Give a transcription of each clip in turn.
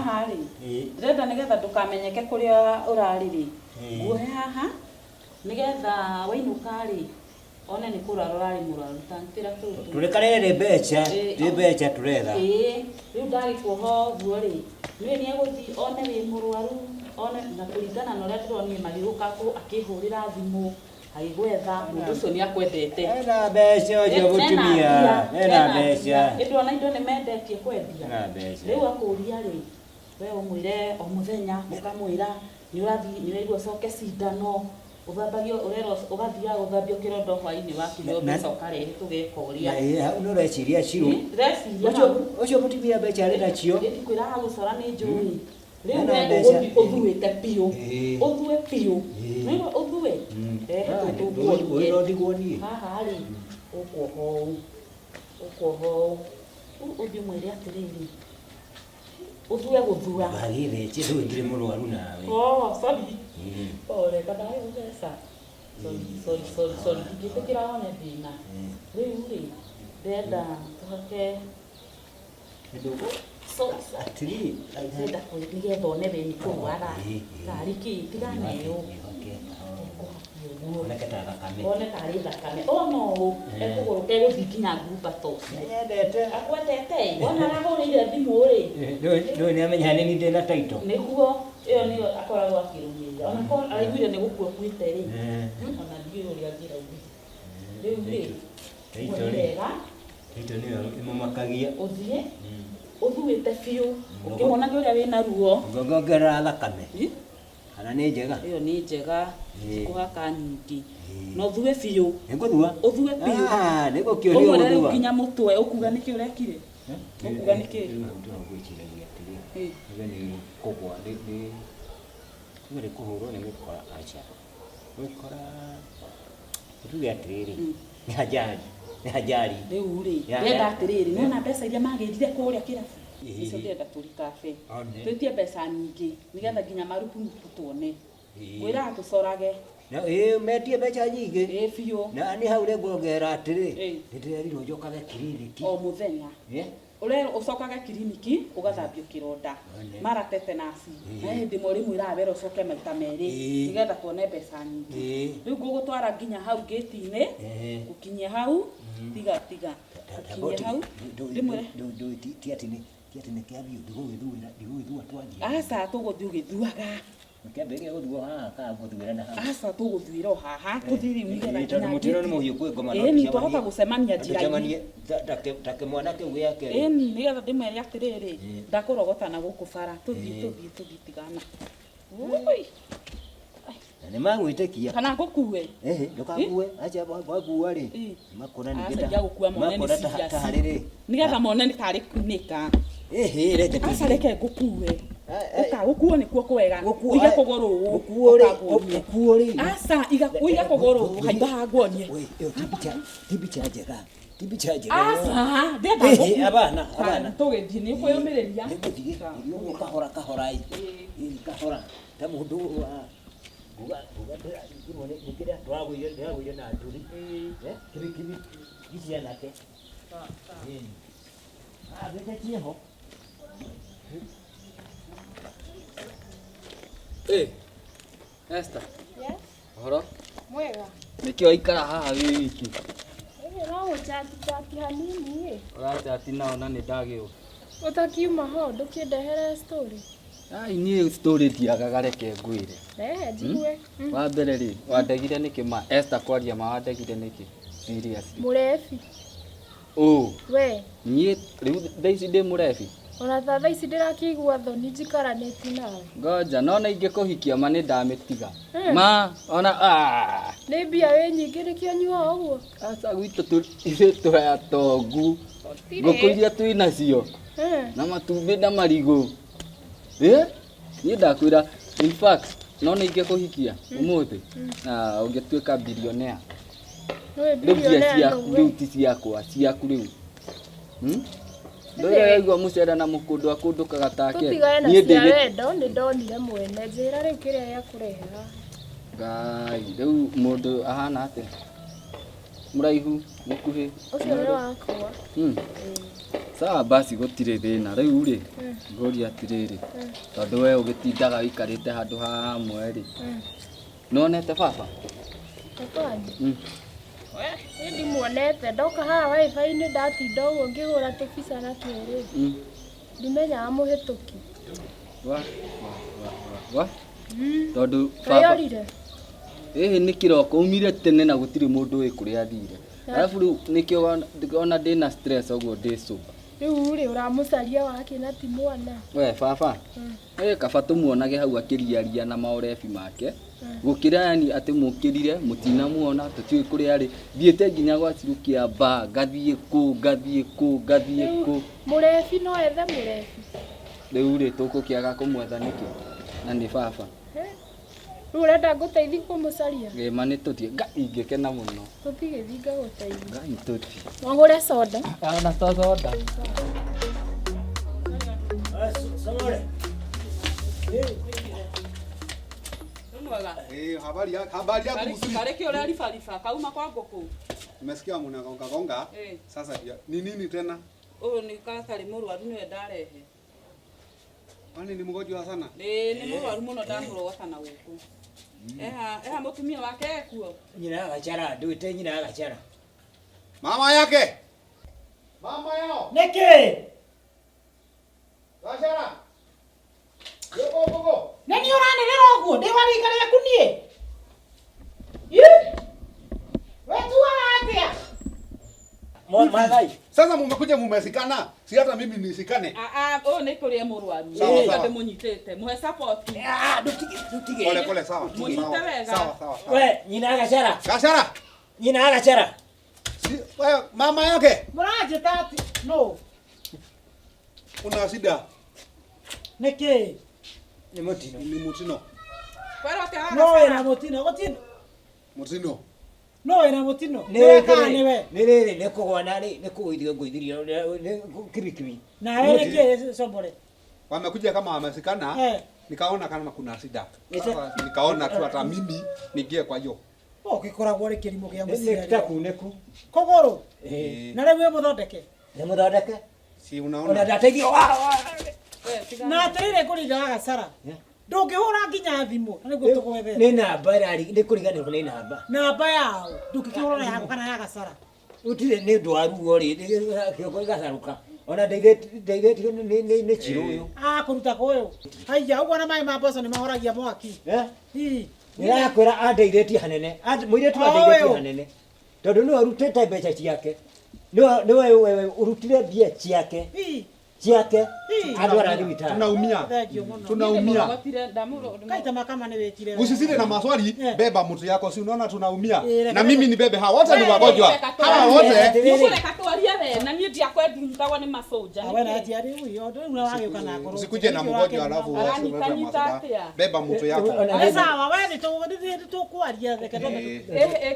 haha ri ndĩrenda nĩgetha ndũkamenyeke kũrĩa ũrarĩ ri guohe haha nĩgetha wainũka ri one nĩ kũrara ũrarĩ mũrwaru tantĩra tũtũ tũrekarere mbeca tũretha rĩu ndagĩkuoha ũguo ri nĩ egũthiĩ one wĩ mũrwaru one na kũringana na ũrĩa ndĩronire magĩgũka akĩhũrĩra thimũ agĩgwetha mũndũ ũcio nĩ akwendete ena mbeca ũcio mũtumia ena mbeca ĩndũ ona indo nĩ mendetie kwendia ena mbeca rĩu akũria rĩ we ũmwĩre o mũthenya ũkamwĩra nĩ ũrathiĩ nĩ ũraigua ũcoke cindano ũthambagio ũrerwo ũgathiaga gũthambio kĩrondo hwainĩ wakĩrwo mbeca ũkarehe tũgeka ũrĩa hau nĩ ũreciria ciru ũcio mũtumia mbeca arĩ nacio kwĩra hagũcora nĩ njũĩ rĩu we ũgũthiĩ ũthuĩte piũ ũthue piũ nĩguo ũthue rehe tũtũ niĩ haha rĩ ũkuoho ũthiĩ mwĩre atĩrĩrĩ ũthue gũthua harĩre kĩndũ ndĩrĩ mũrwaru nawe sorry pole kana ũgũtheca sorry ingĩtĩkĩra one thĩna rĩu rĩ ndenda tũhake atiri ndenda nĩgetha one we nĩ kũrwara tarĩ kĩ tiganeo one tarĩ thakame ona ũũ ekũgũrũ kegũthiĩ nginya ngumbato akwendete wona arahũrĩire thimũ rĩ ndũĩ nĩ amenya nĩ ndĩ na taito nĩguo ĩyo nĩyo akoragwo akĩrũmĩrĩra ona ko araiguire nĩ gũkua kuĩte rĩ ona ndiũĩ ũrĩa angĩraugire rĩu rĩ taito nĩyo ĩmũmakagia ũthiĩ ũthuĩte biũ ũkĩmonagia ũrĩa wĩna ruo ngongerera thakame kana nĩ njega ĩyo nĩ njega kũhaka nyingĩ na ũthue biũ nĩngũthua ũthue biũ nĩgũkĩũria ũthua nginya mũtwe ũkuga nĩkĩ ũrekire ũkuga nĩkĩ ngwĩciragia atĩrĩ nĩ kũgwa nĩ kũhũrwo nĩ gũkora aca gũkora tuge atĩrĩrĩ nĩ ajali rĩu rĩ ndenda atĩrĩrĩ nona mbeca iria magĩrire kũrĩa kĩrabu icio ndenda tũrikabe twĩtie mbeca nyingĩ nĩgetha nginya marupurupu tuone mwĩra tũcorage metie mbeca nyingĩ biũ na nĩ hau rĩ nguongerera atĩrĩ nĩndĩrerirwo njokage kiriniki o mũthenya ũrero ũcokaga kiriniki ũgathambio kĩronda mara tetenasi na hĩndĩ mwe rĩmwĩraga wera ũcoke maita merĩ nĩgetha tuone mbeca nyingĩ rĩu ngũgũtwara nginya hau gĩti-inĩ gũkinyia hau tiga gũkinyia hau rĩmwe ti atĩ nĩ kĩambio ndigũgĩthua twanjia aca tũgũthiĩ ũgĩthuaga kĩambĩrĩria gũthuo haha kana gũthuĩra na haha aca tũgũthuĩra o haha tũthiĩ rĩu nĩgetha tondũ mũtino nĩ mũhiũ kwĩ ngoma ĩni twahota gũcemania njĩra-inĩ ta kĩmwana kĩu gĩake ĩni nĩgetha ndĩmere atĩrĩrĩ ndakũrogota na gũkũ bara tũthiĩ tigana nĩ magwĩtĩkia kana ngũkue ndũkakue aca wakua rĩ makona nĩgetha taharĩrĩ nĩgetha mone nĩ tarĩ kunĩka aca reke ngũkue ũkagũkuo nĩkuo kwega ũige kũgũrũ ũguo rĩ aca ũige kũgũrũ haimba hangwonie ti mbica njega aca ndenda abana tũgĩthiĩ nĩ ũkwĩyũmĩrĩria nĩgũthiĩ kahora kahora ta mũndũ uga ndĩragĩrwo ndĩragũire na ndũri kĩbĩkĩbĩ gĩcianake abĩtetie ho Esther. Yes. Horo? Mwega. Nĩkĩo ikara haha wĩ wiki. No gũchati hanini Ũrachati nao na nĩ ndagĩo. ũtakiuma ho ndũkĩndehere story. Ai niĩ story ndiagaga reke ngwĩre. Rehe njigue. Wa mbere rĩ wandegire nĩkĩ ma Esther kwaria ma wandegire nĩkĩ? Serious. Mũrebi. We. Niĩ rĩu thaa ici ndĩ mũrebi. Ona thaa ici ndĩrakĩigua thoni njikaranĩti nawe. Ngoja nona ingĩkũhikia ma nĩ ndamĩtiga. Ma ona nĩ mbia wĩ nyingĩ nĩkĩo nyua ũguo. Aca gwitũ tũrĩa tongu. Ngũkũ iria twĩ nacio. Na matumbĩ na marigũ. Niĩ ndakwĩra in fact nona ingĩkũhikia ũmũthĩ na ũngĩtuĩka billionaire. Rĩu ti ciakwa ciaku rĩu. Ndũrĩa waigua mũcera na mũkũndũ akũndũkaga take. Niĩ ndĩwendo nĩ ndonire mwene njĩra rĩu kĩrĩa gĩakũrehera. Ngai rĩu mũndũ ahana atĩa? Mũraihu mũkuhĩ. Ũcio nĩ wakwa. Sawa basi gutire thina riu ri ngoria atiriri tondu we ugitindaga wikarite handu hamwe ri nonete baba we ndimuonete ndoka haha wifi-inĩ ndatinda ũguo ngĩgũra tũbica na twĩrĩ ndimenyaga mũhĩtũki wa tondu twĩyorire nĩ kĩroko umire tene na gũtirĩ mũndũ ũĩ kũrĩa athire alafu rĩu nĩkĩo ona ndĩna stress ũguo ndĩcũba rĩu rĩ ũramũcaria wake na ti mwana we baba kaba tũmuonage hau akĩriaria na maorebi make gũkĩra yani atĩ mũkĩrire mũtinamuona tũtiũĩ kũrĩa arĩ thiĩte nginya gwa Cirukia mba ngathiĩ kũ mũrebi no ethe mũrebi rĩu rĩ tũkũkĩaga kũmwetha nĩkĩ na nĩ baba rĩu ũrenda ngũteithie kũmũcaria gĩma nĩ tũthiĩ ingĩkena mũno tũtigĩthiĩ ngagũteithia ngai tũthiĩ wagũre soda na to soda Habari yako mzuri. Kareke ule alifalifa kauma kwa ngoko. Nimesikia mnagonga. Sasa ni nini tena? Ni kaka limuru ndio ndarehe. Kwani ni mgonjwa sana? Ni murwaru muno ndamurwa kana guku. Mutumia wake kuo. Nyina agachara nduite nyina agachara. Mama yake. Mama yao. Neke. Gachara. Gogo. Nani uranenera uguo ndiwari kare kunie? Wetu atia. Mwathai. Sasa mmekuja mmesikana. Si hata mimi nisikane. Ni kuria murwaru. Ndio munyitete. Muhe support. Dutige. Pole sawa. Munyite wega. Sawa. We nyina agachara. Gachara. Nyina agachara. Wewe mama yake. Muraje tati. No. Una shida. Neke. Ni mutino. Ni mutino. Kwero te No era mutino. Mutino. No era mutino. Nere ne kugwana ne kuithio nguithirio ne kirikiri. Na wewe neke sombole. Wamekuja kama wamesikana. Nikaona kama kuna shida. Nikaona tu hata mimi niingie kwa hiyo. Gikoragwo ri kirimo gia muciari. Nitakuneku. Kogoro. Na rewe muthondeke. Ne muthondeke. Si unaona. Ona ndateithio. Na atirire kuriga gacara. Ndungihura nginya thimu niguo tugwethe. Ni namba irari ni kuriganirwo ni namba. Namba yao ndukikihura yako kana ya gacara. Utire ni ndwaru ri kioko igacaruka. Ona ndeithĩtio nĩ Chiro ũyũ. Kũruta kũyũ. Haiya ũguo na maĩ ma mboco nĩ mahoragia mwaki. Nĩrakwĩra andeithĩtie hanene. Mũirĩtu andeithĩtie hanene. Tondũ nĩwe ũrutĩte mbeca ciake. Nĩwe ũrutire mbia ciake. Andũ arathibitari. Tunaumia. Kaita makama nĩ wĩkire. Usisinde na maswali, beba mtu yako, si unaona tunaumia. Na mimi ni bebe hawa wote ni wagonjwa. Hawa wote. Nikule katuaria we na niĩ ndiakwendi mtagwa nĩ masoja. Wewe na atiari huyo ndio unawageuka na ngoro. Usikuje na mgonjwa alafu beba mtu yako. Sawa wewe ni tukwaria reke tondu.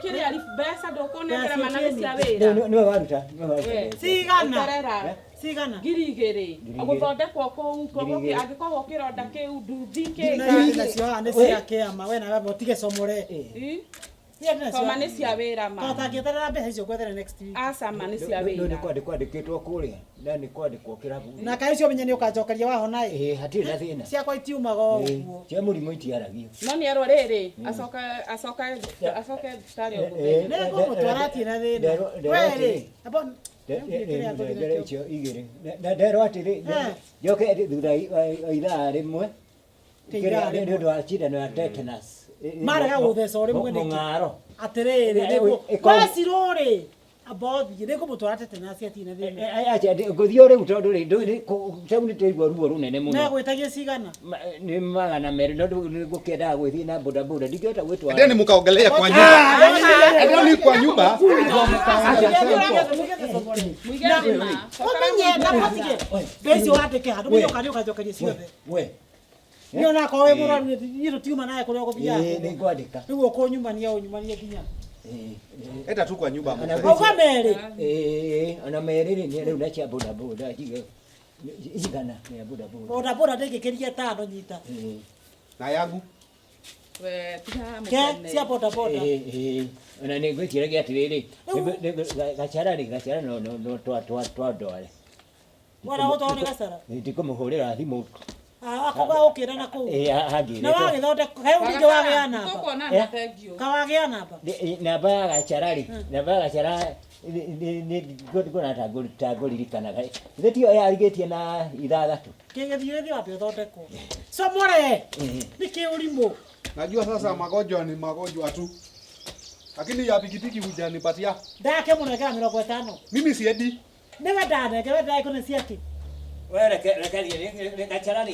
Kile alibesa ndũkũnengera manane cia wĩra. Nĩwe waruta. Cigana. Ngiri igĩrĩ. Gũthondekwo kũu koguo angĩkorwo kĩronda kĩu nduthi nĩ cia kĩama we na wewe utige comore. Koma nĩ cia wĩra ma. Tangĩeterera mbeca icio gwethere next week. Aca nĩ cia wĩra. Nĩ kwandĩkĩtwo kũrĩa na nĩ kwandĩkwo kĩrabu. Na kaĩ icio menye nĩ ũkanjokeria wahona hatirĩ na thĩna. Ciakwa itiumaga ũguo. Cia mũrimũ itiaragio. No nĩ erwo rĩrĩ acoke thibitarĩ ũgũthĩnjwo. Nĩ ngũmũtwara na thĩna. Wee icio igĩrĩ na nderwo atĩrĩ njoke thutha ithaa rĩmwe nĩ ũndũ wa cindano ya tetanus marega gũtheca rĩmwe mũng'aro atĩrĩrĩ gwacirwo rĩ abothi nĩ ngũmũtwara tetanus atina thĩna acha ngũthiĩ rĩu tondũ rĩ tau nĩ tũigua ruo rũnene mũno na gwĩtagia cigana nĩ magana merĩ no ngũkĩendaga gwĩthiĩ na bodaboda ndingĩhota gwĩtwara endeni mũkaongelea kwa nyumba endeni kwa nyumba Umenye na patige. Besi wateke hadu mwe ukajokeria ciothe. We. Niona kwa we muraru ni tutiuma naye kuria guthia. Ni ngwandika. Niguo ko nyumbania nginya. Eta tu kwa nyumba mwe. Kwa mere. Ana mere ni riu na cia boda boda jige. Igana ni boda boda. Boda boda ndegekeria tano nyita. Na yangu. We tiga cia boda boda. Ona nĩ ngwĩciria atirĩrĩ gachara no twa ndware Wala hoto ni gasara. Ndikumuhurira thimu. Akoga ukira na ku. Hagi. Na wage thote kayo ndio wage ana. Toko na thengio. Kawage ana hapa. Namba ya gacharari. Namba ya gacharari ni gona tagulirikana gai. Ndio yarigetie na ithathatu. Kigethio wapi thote ku. Somore. Niki ulimo. Najua sasa magonjwa ni magonjwa tu. Lakini ya pikipiki hujanipatia. Ndake muneka 50. Mimi siedi. Never done, keweta iko na siaki. Wewe rekali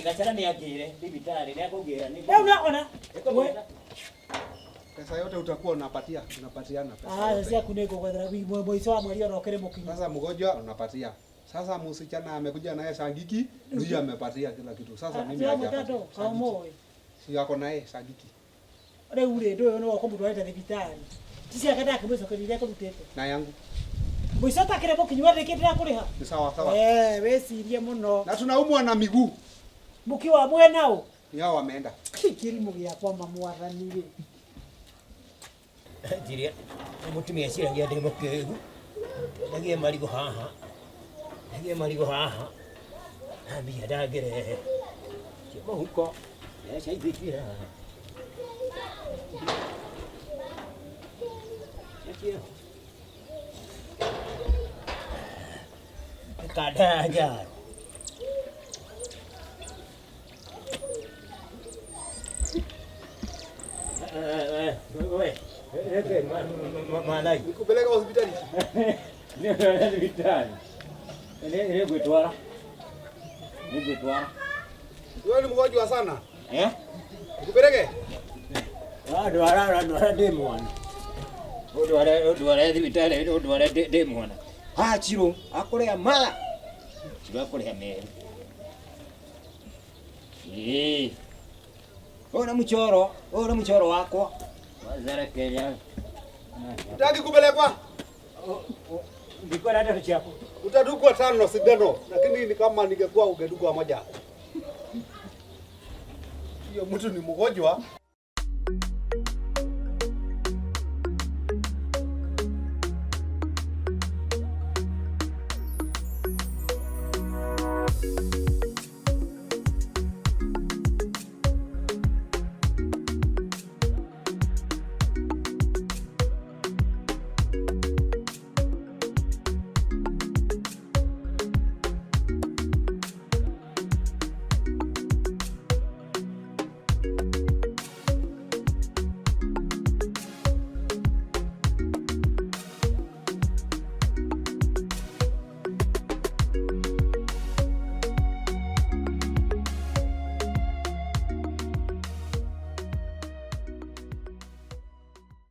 gacharani agire thibitari ni akugira ni. Wewe unaona? Pesa yote utakuwa unapatiana pesa. Sasa kuneko kwa drabi mwizo wa mwali orokere mukinyi. Sasa mgonjwa unapatia. Sasa msichana amekuja naye Sangiki, ndio amepatia kila kitu. Sasa mimi hajapata. Si yako naye Sangiki. Ore ure ndio no ko mutwaleta thibitari. Sisi akada kumweza kulilia ko mutete. Na yangu. Mwizo takire mukinyi wa reketera kuriha. Ni sawa sawa. Wewe sirie muno. Na tunaumwa na miguu. Mukiwa mwe nao. Yao wameenda. Kilimo ya kwa mamwaranire. Jiria mutumia ciragia ndi mukegu ndagie marigo haha ambia ndagire kimo huko yacaithikira kadajaro malai Nikupeleka hospitali. Ndio hospitali. Ni gwitwara. Wewe ni mgonjwa sana. Nikupeleke? Ndwara ndi mwana. Ndwara thibitari ndwara ndi mwana. Chiro akurea mala. Chiro akurea meri. Ona mchoro wako. Wazara Kenya. Utaki kupelekwa? Ndiko hata chako. Utadukwa 5 sindano, lakini ni kama ningekuwa ungedukwa moja. Hiyo mtu ni mgonjwa.